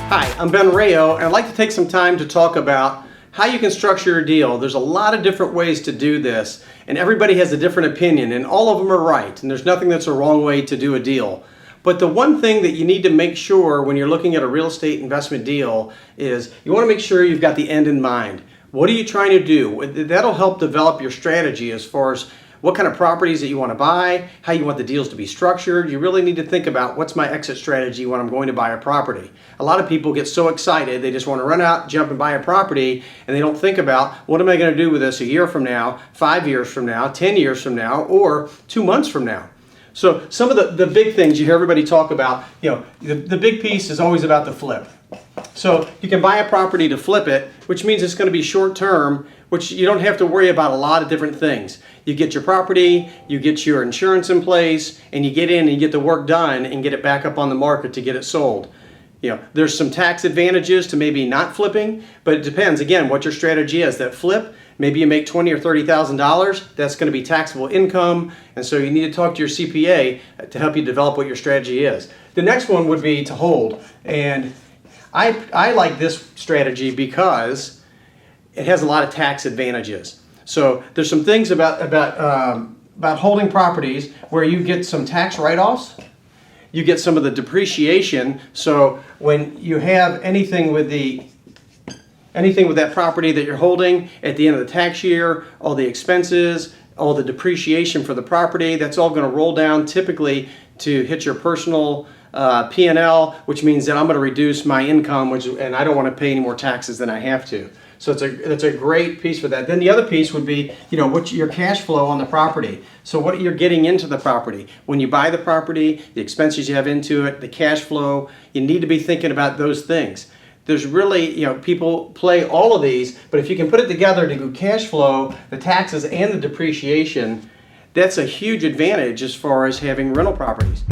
Hi, I'm Ben Rayo, and I'd like to take some time to talk about how you can structure your deal. There's a lot of different ways to do this, and everybody has a different opinion, and all of them are right, and there's nothing that's a wrong way to do a deal. But the one thing that you need to make sure when you're looking at a real estate investment deal is you want to make sure you've got the end in mind. What are you trying to do? That'll help develop your strategy as far as what kind of properties that you want to buy, how you want the deals to be structured. You really need to think about what's my exit strategy when I'm going to buy a property. A lot of people get so excited, they just want to run out, jump and buy a property, and they don't think about what am I going to do with this a year from now, 5 years from now, 10 years from now, or 2 months from now. So some of the big things you hear everybody talk about, the big piece is always about the flip. So you can buy a property to flip it, which means it's going to be short term, which you don't have to worry about a lot of different things. You get your property, you get your insurance in place, and you get in and you get the work done and get it back up on the market to get it sold. There's some tax advantages to maybe not flipping, but it depends, again, what your strategy is. That flip, maybe you make $20,000 or $30,000, that's going to be taxable income, and so you need to talk to your CPA to help you develop what your strategy is. The next one would be to hold, and I like this strategy because it has a lot of tax advantages. So there's some things about holding properties where you get some tax write-offs. You get some of the depreciation. So when you have anything with that property that you're holding at the end of the tax year, all the expenses, all the depreciation for the property, that's all going to roll down typically to hit your personal P&L, which means that I'm going to reduce my income, and I don't want to pay any more taxes than I have to. So it's a great piece for that. Then the other piece would be, what's your cash flow on the property. So what you're getting into the property. When you buy the property, the expenses you have into it, the cash flow, you need to be thinking about those things. There's really, people play all of these, but if you can put it together to do cash flow, the taxes, and the depreciation, that's a huge advantage as far as having rental properties.